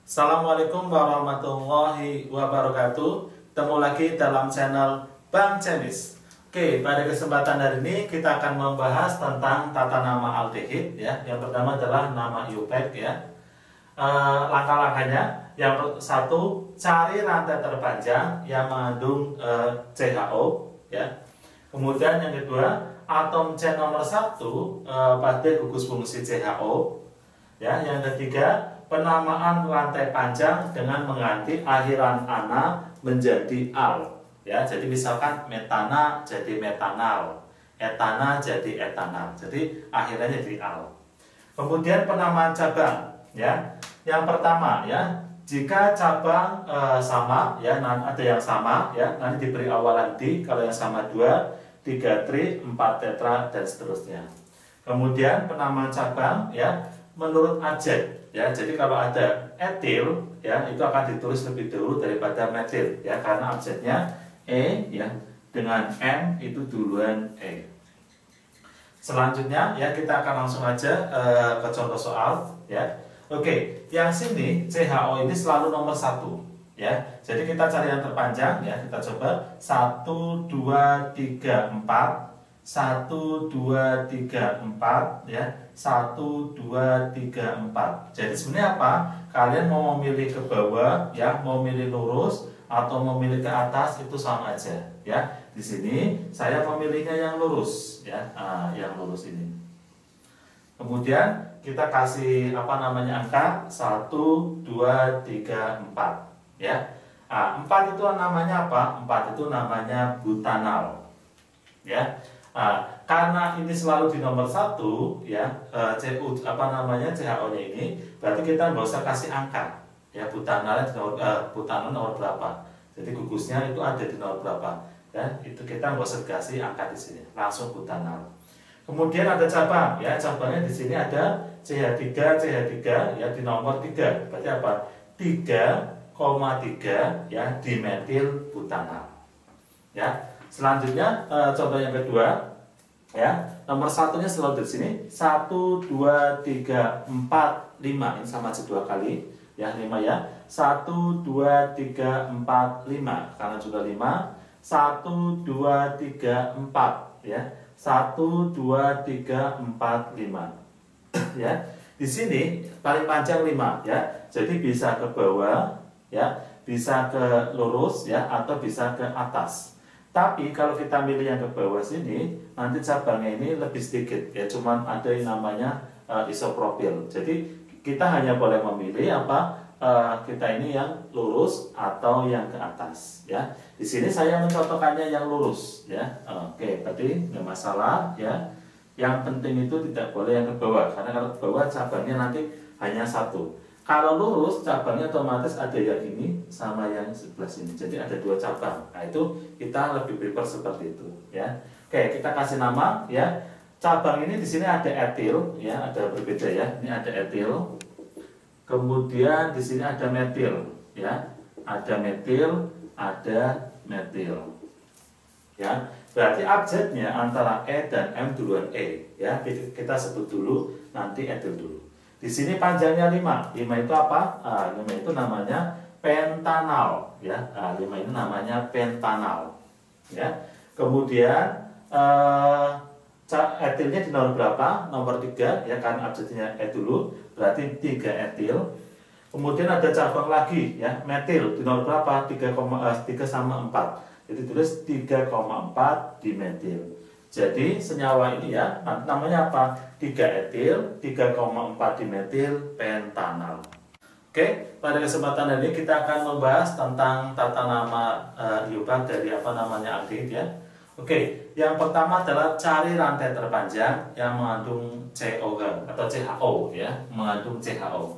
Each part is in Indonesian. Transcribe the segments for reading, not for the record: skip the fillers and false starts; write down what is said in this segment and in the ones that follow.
Assalamualaikum warahmatullahi wabarakatuh. Ketemu lagi dalam channel Bang Cemis. Oke, pada kesempatan hari ini kita akan membahas tentang tata nama aldehid ya. Yang pertama adalah nama IUPAC ya. Langkah-langkahnya, yang satu, cari rantai terpanjang yang mengandung CHO ya. Kemudian yang kedua, atom C nomor 1 pada gugus fungsi CHO ya. Yang ketiga, penamaan rantai panjang dengan mengganti akhiran ana menjadi al ya. Jadi misalkan metana jadi metanal, etana jadi etanal, jadi akhirnya jadi al. Kemudian penamaan cabang ya. Yang pertama ya, jika cabang sama ya, ada yang sama ya, nanti diberi awalan di, kalau yang sama 2, 3 tri, 4 tetra dan seterusnya. Kemudian penamaan cabang ya menurut abjad ya. Jadi kalau ada etil ya, itu akan ditulis lebih dahulu daripada metil ya, karena abjadnya E ya, dengan M itu duluan E. Selanjutnya ya, kita akan langsung aja ke contoh soal ya. Oke, yang sini CHO ini selalu nomor 1 ya. Jadi kita cari yang terpanjang ya, kita coba 1 2 3 4 1 2 3 4 ya, 1 2 3 4. Jadi sebenarnya apa? Kalian mau memilih ke bawah ya, mau memilih lurus atau memilih ke atas, itu sama aja ya. Di sini saya memilihnya yang lurus ya, yang lurus ini. Kemudian kita kasih angka 1 2 3 4 ya. 4 itu namanya apa? 4 itu namanya butanal ya. Karena ini selalu di nomor 1 ya, CHO-nya ini, berarti kita nggak usah kasih angka ya. Butanal nomor berapa, jadi gugusnya itu ada di nomor berapa ya, itu kita nggak usah kasih angka di sini, langsung butanal. Kemudian ada cabang ya, cabangnya di sini ada CH3 ya, di nomor 3, berarti apa? 3,3 ya, dimetil butanal ya. Selanjutnya contoh yang kedua ya, nomor satunya selalu di sini 1 2 3 4 5, ini sama aja 2 kali ya, 5 ya. 1 2 3 4 5 karena juga 5. 1 2 3 4 ya. 1 2 3 4 5 ya. Di sini paling panjang 5 ya. Jadi bisa ke bawah ya, bisa ke lurus ya, atau bisa ke atas. Tapi kalau kita milih yang ke bawah sini, nanti cabangnya ini lebih sedikit ya, cuman ada yang namanya isopropil. Jadi kita hanya boleh memilih kita ini yang lurus atau yang ke atas ya. Di sini saya mencontohkannya yang lurus ya. Oke, berarti nggak masalah ya. Yang penting itu tidak boleh yang ke bawah, karena kalau ke bawah cabangnya nanti hanya 1. Kalau lurus cabangnya otomatis ada yang ini sama yang sebelah sini, jadi ada 2 cabang. Nah itu kita lebih prefer seperti itu ya. Oke, kita kasih nama ya. Cabang ini di sini ada etil ya, ada berbeda ya. Ini ada etil. Kemudian di sini ada metil ya. Ada metil, ada metil. Ya. Berarti abjadnya antara E dan M duluan E ya. Kita sebut dulu, nanti etil dulu. Di sini panjangnya 5. 5 itu apa? 5 itu namanya pentanal ya. 5 ini namanya pentanal ya. Kemudian etilnya di nomor berapa? Nomor 3 ya, kan abjadnya E dulu, berarti 3 etil. Kemudian ada cabang lagi ya, metil di nomor berapa? 3 sama 4. Jadi tulis 3,4 dimetil. Jadi senyawa ini ya, namanya apa? 3 etil, 3,4 dimetil pentanal. Oke, pada kesempatan hari ini kita akan membahas tentang tata nama IUPAC dari aldehid ya. Oke, yang pertama adalah cari rantai terpanjang yang mengandung CHO atau CHO ya, mengandung CHO.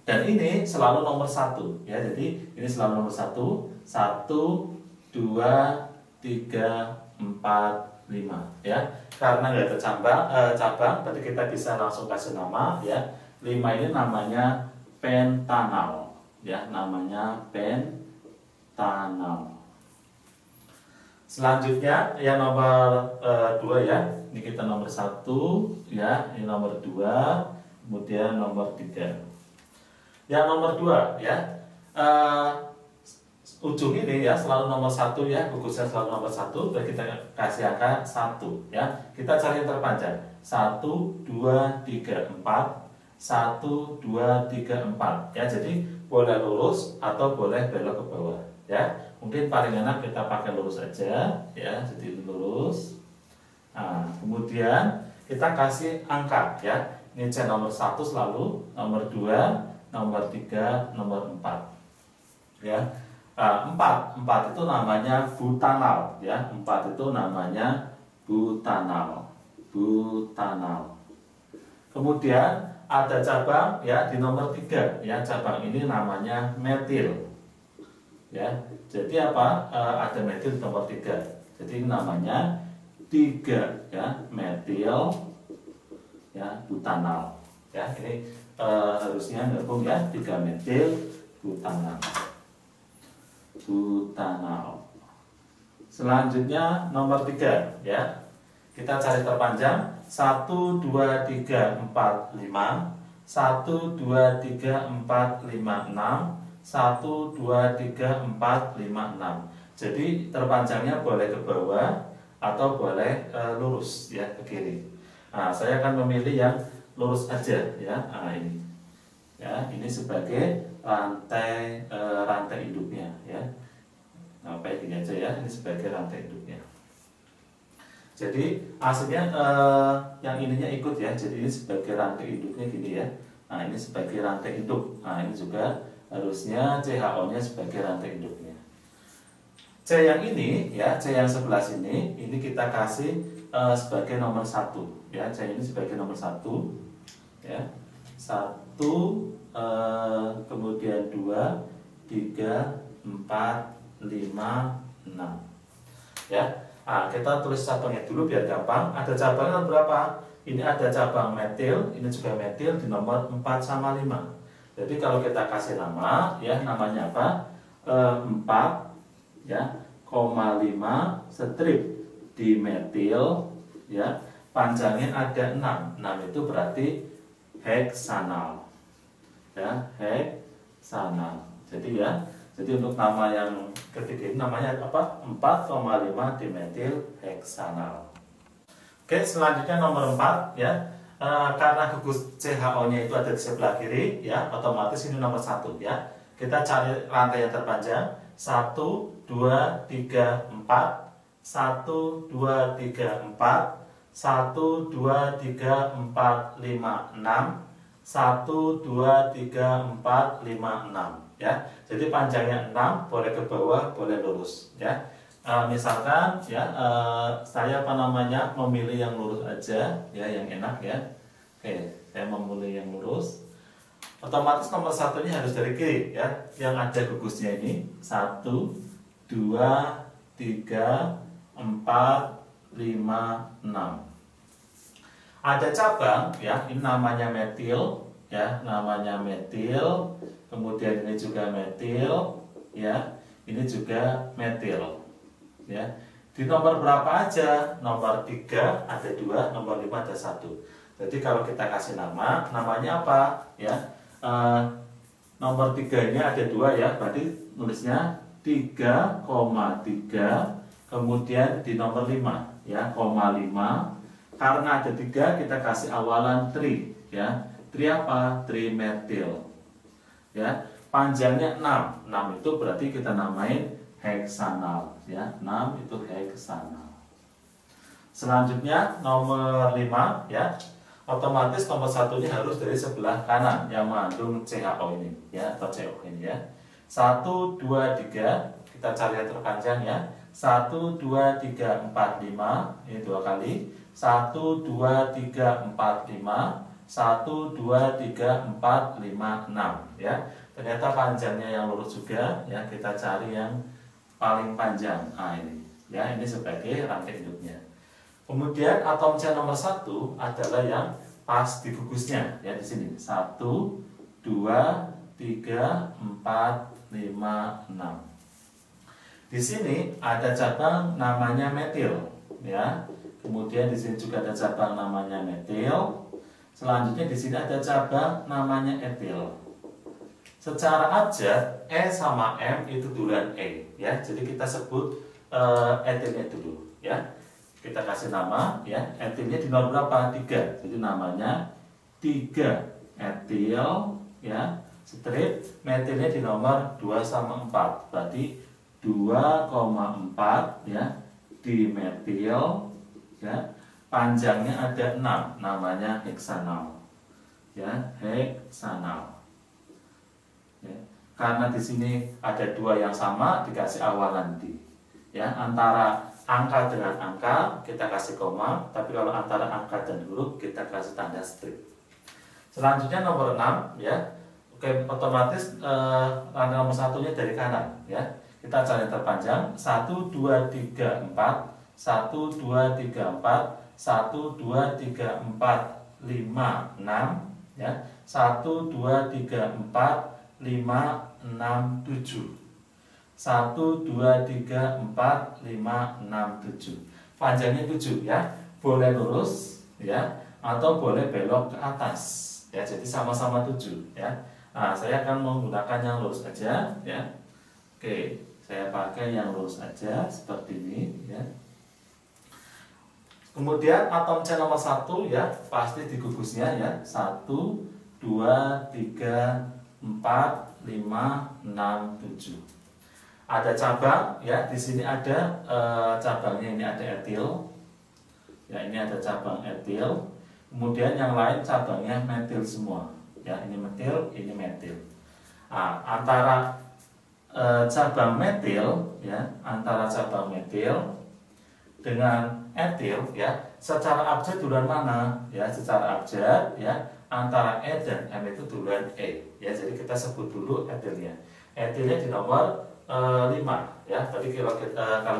Dan ini selalu nomor 1 ya. Jadi ini selalu nomor 1. 1 2 3 4 5 ya. Karena nggak ada cabang, berarti kita bisa langsung kasih nama ya. 5 ini namanya pentanal ya, namanya pentanal. Selanjutnya yang nomor 2 ya. Ini kita nomor 1 ya, ini nomor 2, kemudian nomor 3. Yang nomor 2 ya, ujung ini ya selalu nomor 1 ya, gugusnya selalu nomor 1, berarti kita kasih angka 1 ya. Kita cari yang terpanjang. 1 2 3 4 1 2 3 4 ya. Jadi boleh lurus atau boleh belok ke bawah ya. Mungkin paling enak kita pakai lurus aja ya, jadi lurus. Nah, kemudian kita kasih angka ya. Ini C nomor 1 selalu, nomor 2, nomor 3, nomor 4 ya. 4 itu namanya butanal ya. 4 itu namanya butanal. Kemudian ada cabang ya di nomor 3 ya. Cabang ini namanya metil ya. Jadi apa? Ada metil di nomor 3. Jadi ini namanya 3 ya, metil ya, butanal ya. Ini harusnya gabung ya, 3 metil butanal. Selanjutnya nomor 3 ya. Kita cari terpanjang. 1 2 3 4 5 1 2 3 4 5 6 1 2 3 4 5 6. Jadi terpanjangnya boleh ke bawah atau boleh lurus ya, ke kiri. Nah, saya akan memilih yang lurus aja ya. Nah, ini ya, ini sebagai rantai induknya ya. Nah, kayak gini aja ya, ini sebagai rantai induknya. Jadi aslinya yang ininya ikut ya, jadi ini sebagai rantai induknya gini ya. Nah, ini sebagai rantai induk. Nah, ini juga harusnya CHO nya sebagai rantai induknya. C yang ini ya, C yang sebelah sini, ini kita kasih sebagai nomor 1 ya. C ini sebagai nomor 1 ya. 1 kemudian 2 3 4 5 6 ya. Nah, kita tulis cabangnya dulu biar gampang. Ada cabangnya berapa? Ini ada cabang metil, ini juga metil di nomor 4 sama 5. Jadi kalau kita kasih nama ya, namanya apa? 4 ya, 5 strip di metil ya. Panjangnya ada 6. 6 itu berarti heksanal ya, heksanal. Jadi ya, jadi untuk nama yang ketiga ini namanya apa? 4,5 dimetil heksanal. Oke, selanjutnya nomor 4 ya. Karena gugus CHO-nya itu ada di sebelah kiri ya, otomatis ini nomor 1 ya. Kita cari rantai yang terpanjang. 1 2 3 4 1 2 3 4 1 2 3 4 5 6 1 2 3 4 5 6 ya. Jadi panjangnya 6, boleh ke bawah, boleh lurus ya. Misalkan ya, saya memilih yang lurus aja ya, yang enak ya. Oke, saya memilih yang lurus. Otomatis nomor 1-nya harus dari kiri ya, yang ada gugusnya ini. 1 2 3 4 5 6. Ada cabang ya, ini namanya metil ya, namanya metil. Kemudian ini juga metil ya, ini juga metil ya. Di nomor berapa aja? Nomor 3 ada 2, nomor 5 ada 1. Jadi kalau kita kasih nama, namanya apa ya? Nomor 3 ini ada 2 ya, berarti nulisnya 3,3. Kemudian di nomor 5 ya, 5. Karena ada 3, kita kasih awalan tri ya. Tri apa? Trimetil ya. Panjangnya 6. 6 itu berarti kita namain heksanal ya. 6 itu heksanal. Selanjutnya nomor 5 ya. Otomatis nomor 1-nya harus dari sebelah kanan yang mengandung CHO ini ya, atau COH ini ya. 1 2 3, kita cari yang terpanjang ya. 1 2 3 4 5, ini 2 kali. 1 2 3 4 5, 1 2 3 4 5 6 ya. Ternyata panjangnya yang lurus juga ya, kita cari yang paling panjang. Nah, ini ya, ini sebagai rantai induknya. Kemudian atom C nomor 1 adalah yang pas di gugusnya ya, di sini. 1 2 3 4 5 6. Di sini ada cabang namanya metil ya. Kemudian di sini juga ada cabang namanya metil. Selanjutnya di sini ada cabang namanya etil. Secara abjad E sama M itu duluan E ya. Jadi kita sebut etilnya dulu ya. Kita kasih nama ya. Etilnya di nomor berapa? 3. Jadi namanya 3 etil ya. Strip metilnya di nomor 2 sama 4. Berarti 2,4 ya dimetil ya. Panjangnya ada 6, namanya heksanal ya, heksanal. Ya. Karena di sini ada 2 yang sama dikasih awalan di. Ya, antara angka dengan angka kita kasih koma, tapi kalau antara angka dan huruf kita kasih tanda strip. Selanjutnya nomor 6 ya. Oke, otomatis rangka nomor satunya dari kanan ya. Kita cari yang terpanjang 1 2 3 4 1 2 3 4 1 2 3 4 5 6 ya. 1 2 3 4 5, 6, 7 1, 2, 3, 4, 5, 6, 7 panjangnya 7 ya. Boleh lurus ya, atau boleh belok ke atas ya. Jadi sama-sama 7 ya. Nah, saya akan menggunakan yang lurus aja ya. Oke, saya pakai yang lurus aja seperti ini ya. Kemudian atom C nomor 1 ya, pasti digugusnya ya. 1, 2, 3, 4, 5, 6, 7. Ada cabang ya, di sini ada cabangnya, ini ada etil. Ya, ini ada cabang etil. Kemudian yang lain cabangnya metil semua. Ya, ini metil, ini metil. Nah, antara cabang metil ya, antara cabang metil dengan etil ya, secara abjad duluan mana? Ya, secara abjad ya, antara E dan M itu duluan E ya. Jadi kita sebut dulu etilnya. Etilnya di nomor 5 ya. Tadi kalau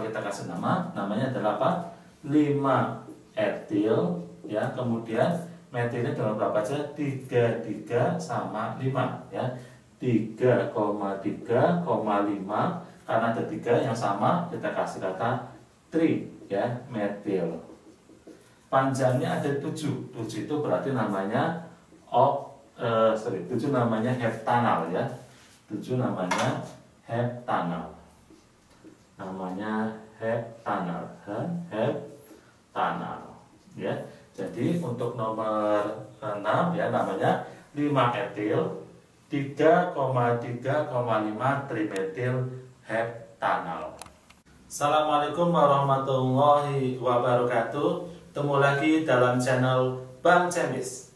kita kasih nama, namanya adalah apa? 5 etil ya. Kemudian metilnya dalam berapa aja? 3 sama 5 ya. 3,3,5. Karena ada 3 yang sama, kita kasih kata tri ya, metil. Panjangnya ada 7. 7 itu berarti namanya 7 namanya heptanal ya. 7 namanya heptanal. Namanya heptanal, heptanal ya. Jadi untuk nomor 6 ya, namanya 5 etil 3,3,5 trimetil heptanal. Assalamualaikum warahmatullahi wabarakatuh. Ketemu lagi dalam channel Bang Cemis.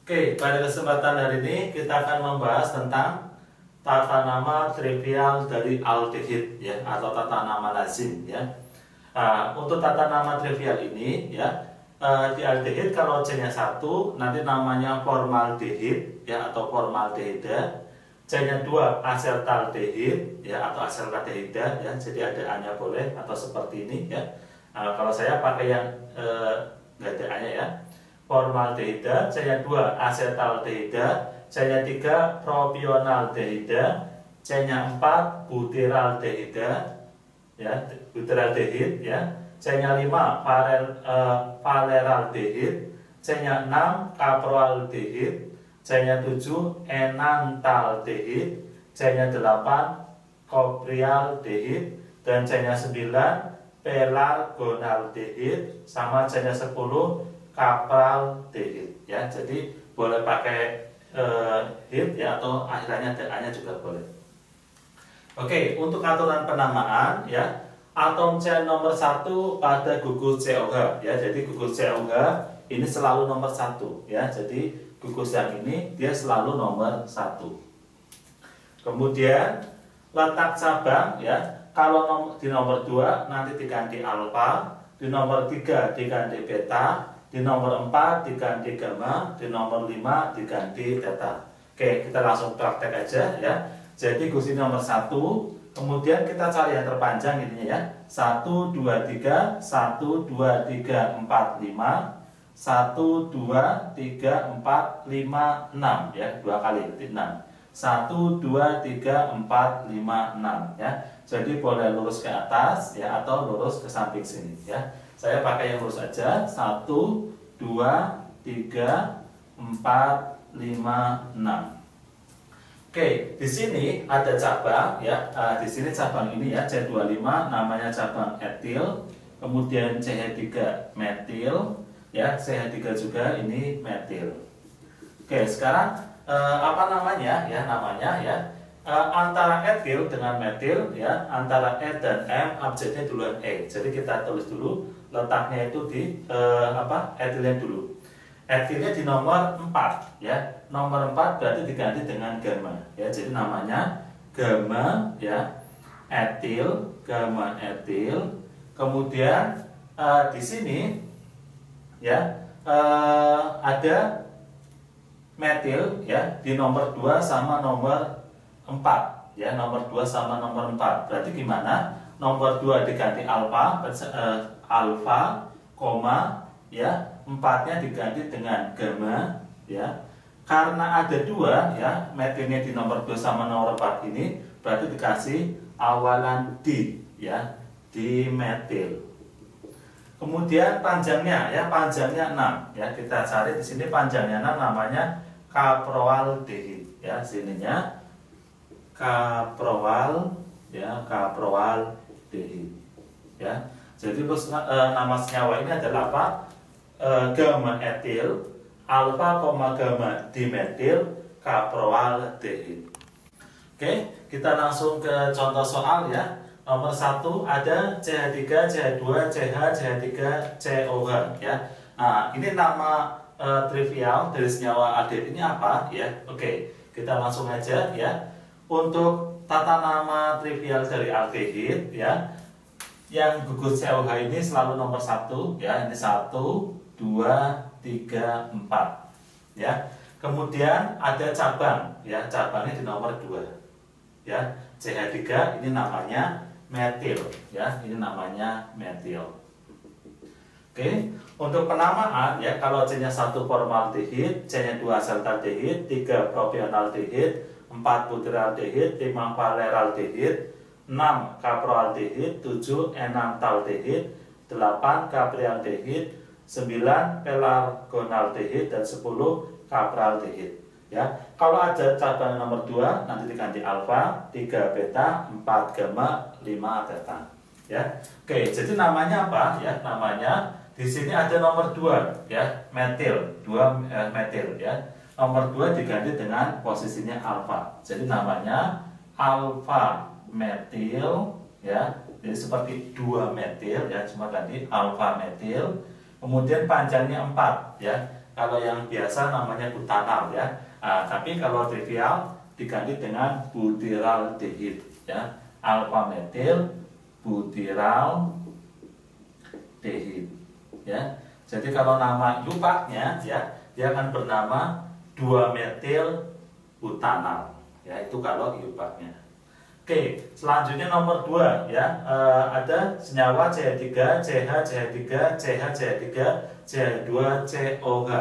Oke, pada kesempatan hari ini kita akan membahas tentang tata nama trivial dari aldehid ya, atau tata nama lazim ya. Nah, untuk tata nama trivial ini ya, di aldehid kalau C-nya 1 nanti namanya formaldehid ya, atau formaldehida. C-nya 2 asetaldehid ya, atau asetaldehida ya. Jadi ada A-nya boleh atau seperti ini ya. Nah, kalau saya pakai yang nggak ada A-nya ya. Formaldehida, C-nya 2 asetaldehida, C-nya 3 propionaldehida, C-nya 4 butyraldehida ya, butyraldehid ya. C-nya 5 valeraldehid, C-nya 6 caproaldehid, C-nya 7 enantaldehid, C-nya 8 coprialdehid, dan C-nya 9 pelargonaldehid, sama C-nya 10 capraldehid ya. Jadi boleh pakai hid ya, atau akhirnya A-nya juga boleh. Oke, untuk aturan penamaan ya, atom C nomor 1 pada gugus COH ya. Jadi gugus COH ini selalu nomor 1 ya. Jadi gugus yang ini dia selalu nomor 1. Kemudian letak cabang ya, kalau di nomor 2 nanti diganti alfa, di nomor 3 diganti beta, di nomor 4 diganti gamma, di nomor 5 diganti theta. Oke, kita langsung praktek aja ya. Jadi gugus ini nomor 1, kemudian kita cari yang terpanjang ininya ya. 1 2 3 1 2 3 4 5 1 2 3 4 5 6 ya, 2 kali berarti 6. 1 2 3 4 5 6 ya. Jadi boleh lurus ke atas ya, atau lurus ke samping sini ya. Saya pakai yang lurus aja. 1 2 3 4 5 6. Oke, di sini ada cabang ya. Di sini cabang ini ya C25 namanya cabang etil, kemudian CH3 metil ya, CH3 juga ini metil. Oke, sekarang apa namanya ya? Namanya ya antara etil dengan metil ya, antara E dan M abjadnya duluan E. Jadi kita tulis dulu letaknya itu di etilnya dulu. Etilnya di nomor 4 ya. Nomor 4 berarti diganti dengan gamma ya. Jadi namanya gamma ya. Etil, gamma etil. Kemudian di sini ya ada metil ya di nomor 2 sama nomor 4 ya. Nomor 2 sama nomor 4. Berarti gimana? Nomor 2 diganti alfa, alfa, koma ya, 4-nya diganti dengan gamma ya. Karena ada 2 ya, metilnya di nomor 2 sama nomor 4 ini berarti dikasih awalan D ya, di metil. Kemudian panjangnya ya, panjangnya 6 ya. Kita cari di sini panjangnya 6 namanya kaproaldehid ya. Sininya kaproal ya, kaproaldehid ya. Jadi terus nama senyawa ini adalah apa? Gamma etil, alfa, gamma dimetil, kaproaldehid. Oke, kita langsung ke contoh soal ya. Nomor 1 ada CH3, CH2, CH, CH3, COH ya. Nah, ini nama trivial dari senyawa aldehid ini apa ya? Oke, kita langsung aja ya. Untuk tata nama trivial dari aldehid ya, yang gugus COH ini selalu nomor 1 ya. Ini 1, 2, 3, 4 ya. Kemudian ada cabang ya, cabangnya di nomor 2 ya. CH3 ini namanya metil ya, ini namanya metil. Oke, untuk penamaan ya, kalau C-nya 1 formaldehid, C-nya 2 asetaldehyid, 3 propionaldehid, 4 butyraldehid, 5 valeraldehid, 6 kaproaldehid, 7 enantaldehid, 8 kaprialdehid, 9 pelargonaldehid, dan 10 kapraldehid ya. Kalau ada cabang nomor 2 nanti diganti alfa, 3 beta, 4 gamma, 5 theta ya. Oke, jadi namanya apa ya? Namanya di sini ada nomor 2 ya, metil, 2 metil ya. Nomor 2 diganti dengan posisinya alfa. Jadi namanya alfa metil ya. Jadi seperti 2 metil ya, cuma ganti alfa metil. Kemudian panjangnya 4 ya. Kalau yang biasa namanya butanal ya. Tapi kalau trivial diganti dengan butyraldehid ya. Alfa metil butyraldehid ya. Jadi kalau nama yupaknya ya, dia akan bernama 2 metil butanal ya. Itu kalau yupaknya. Oke, selanjutnya nomor 2 ya, ada senyawa CH3, CH, CH3, CH, CH3, CH2, COH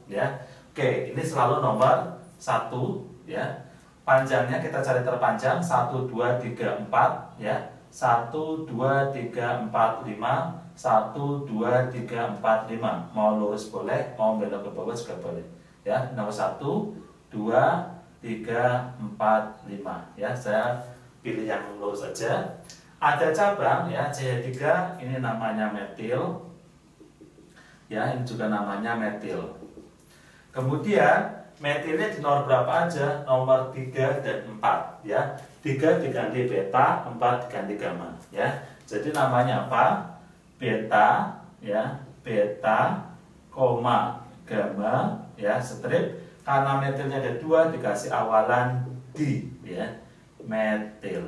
ya. Oke, ini selalu nomor 1 ya. Panjangnya kita cari terpanjang 1, 2, 3, 4 ya. 1, 2, 3, 4, 5, 1, 2, 3, 4, 5. Mau lurus boleh, mau belok ke bawah juga boleh ya. Nomor 1, 2, 3, 4, 5 ya. Saya pilih yang lurus saja. Ada cabang ya, CH3 ini namanya metil ya, ini juga namanya metil. Kemudian metilnya di nomor berapa aja? Nomor 3 dan 4 ya. 3 diganti beta, 4 diganti gamma ya. Jadi namanya apa? Beta ya, beta, koma, gamma ya, strip. Karena metilnya ada 2 dikasih awalan D ya, metil.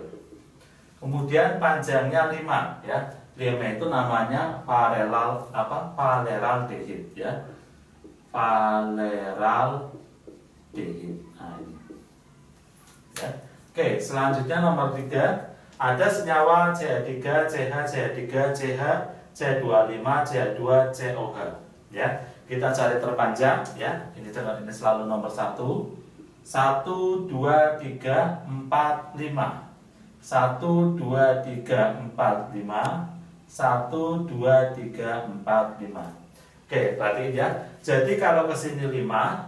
Kemudian panjangnya 5 ya. 5 itu namanya valeraldehid ya. Valeraldehid. Nah, ini. Ya. Oke, selanjutnya nomor 3 ada senyawa CH3, CH, CH3, CH, C25, CH2, COH ya. Kita cari terpanjang ya. Ini selalu nomor 1. 1, 2, 3, 4, 5. 1, 2, 3, 4, 5. 1, 2, 3, 4, 5. Oke, berarti ya. Jadi kalau ke sini 5,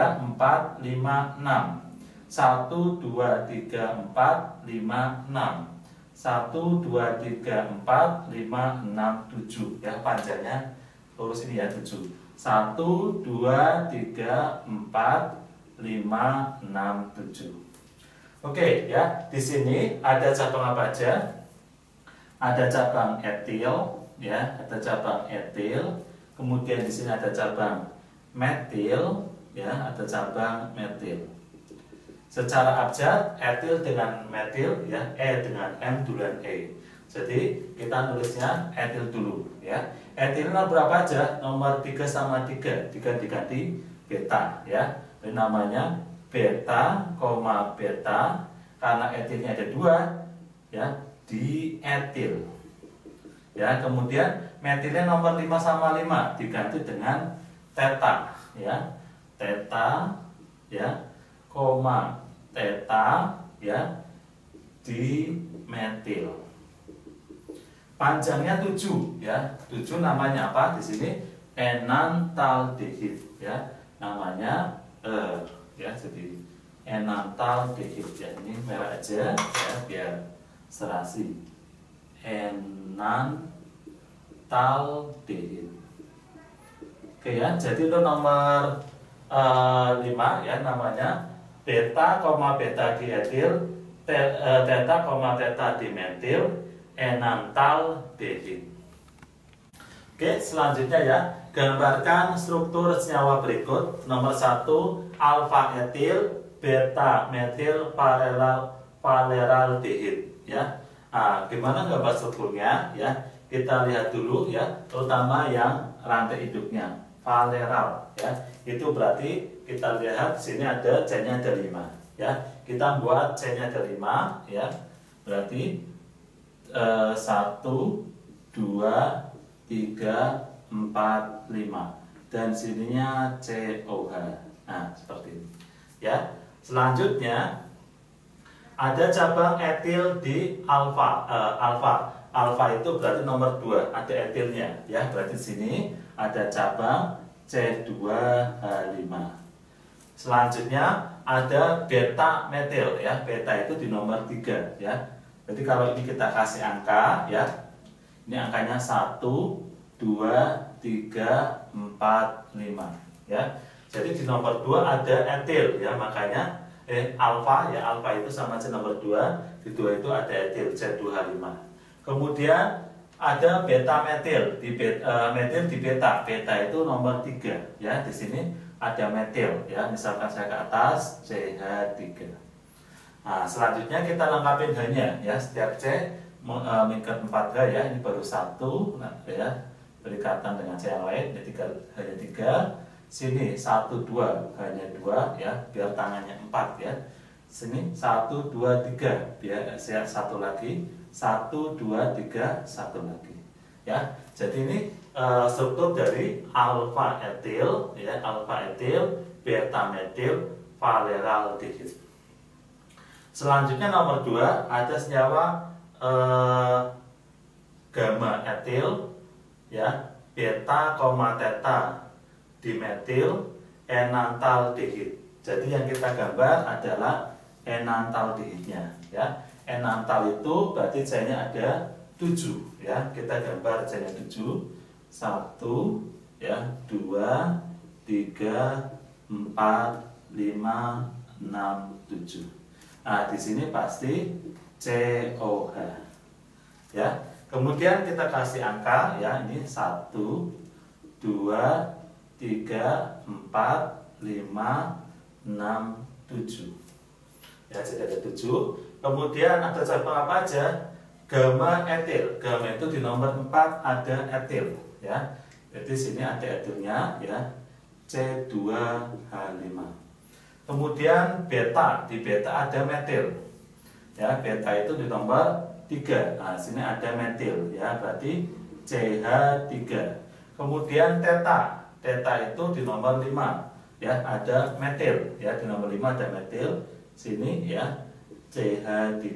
3, 4, 5, 6. 1, 2, 3, 4, 5, 6. 1, 2, 3, 4, 5, 6, 7. Ya, panjangnya lurus ini ya, 7. 1, 2, 3, 4, 5, 6, 7. Oke ya, di sini ada cabang apa aja? Ada cabang etil, ya, ada cabang etil. Kemudian di sini ada cabang metil, ya, ada cabang metil. Secara abjad, etil dengan metil, ya, E dengan M duluan E. Jadi kita nulisnya etil dulu, ya. Etil berapa aja? Nomor 3 sama 3, 3 diganti beta, ya. Ini namanya beta, beta. Karena etilnya ada 2, ya, di etil. Ya, kemudian metilnya nomor 5 sama 5 diganti dengan teta, ya. Teta, ya, teta, ya, di metil. Panjangnya 7, ya. 7 namanya apa di sini? Enantaldehid, ya. Namanya ya, jadi enantaldehid, ya. Ini merah aja, ya, biar serasi. Enantaldehid. Oke ya, jadi untuk nomor 5 ya, namanya beta, beta dietil, teta, teta dimetil, enantaldehid. Oke, selanjutnya ya, gambarkan struktur senyawa berikut. Nomor 1, alfa etil, beta metil valeraldehid ya. Nah, gimana gambar strukturnya ya? Kita lihat dulu ya, terutama yang rantai induknya valeral ya. Itu berarti kita lihat sini ada C-nya ada 5 ya. Kita buat C-nya ada 5 ya. Berarti 1 2 3 4 5 dan sininya COH. Nah, seperti ini ya. Selanjutnya ada cabang etil di alfa. Alfa itu berarti nomor 2, ada etilnya ya. Berarti sini ada cabang C2H5. Selanjutnya ada beta metil ya. Beta itu di nomor 3 ya. Jadi kalau ini kita kasih angka ya. Ini angkanya 1 2 3 4 5 ya. Jadi di nomor 2 ada etil ya, makanya alfa ya, alfa itu sama aja nomor 2. Di 2 itu ada etil C2H5. Kemudian ada beta metil di metil di beta. Beta itu nomor 3 ya. Di sini ada metil ya. Misalkan saya ke atas CH3. Nah, selanjutnya kita lengkapin H-nya ya. Setiap C mengikat 4H ya. Ini baru 1 nah, ya. Berikatan dengan C yang lain, ini hanya 3. Sini 1 2 hanya 2 ya, biar tangannya 4 ya. Sini 1 2 3 biar saya 1 lagi. 1 2 3 1 lagi. Ya. Jadi ini struktur dari alfa etil ya, alfa etil, beta metil, valeraldehid. Selanjutnya nomor 2 ada senyawa gamma etil ya, beta, teta dimetil enantaldehid. Jadi yang kita gambar adalah enantaldehidnya ya. Enantal itu berarti C-nya ada 7 ya. Kita gambar C-nya 7. 1 ya, 2 3 4 5 6 7. Nah, di sini pasti COH ya. Kemudian kita kasih angka ya, ini 1 2 3 4 5 6 7 ya, jadi ada 7. Kemudian ada cabang apa aja? Gamma etil. Gamma itu di nomor 4 ada etil ya. Jadi sini ada etilnya ya, C2H5. Kemudian beta, di beta ada metil ya. Beta itu di nomor 3. Nah, sini ada metil ya, berarti CH3. Kemudian teta. Teta itu di nomor 5 ya, ada metil ya, di nomor 5 ada metil. Sini ya, CH3.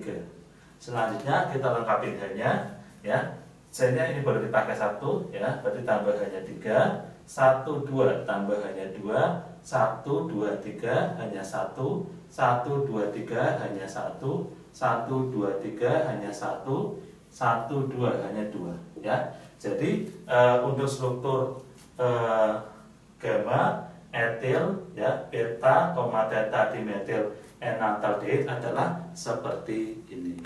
Selanjutnya kita lengkapi H-nya ya. C-nya ini baru dipakai 1 ya, berarti tambah hanya 3. 1 2 tambah hanya 2. 1 2 3 hanya 1. 1 2 3 hanya 1. 1 2 3 hanya 1. 1 2 hanya 2 ya. Jadi untuk struktur gamma etil ya, beta, teta dimetil enantaldehid adalah seperti ini.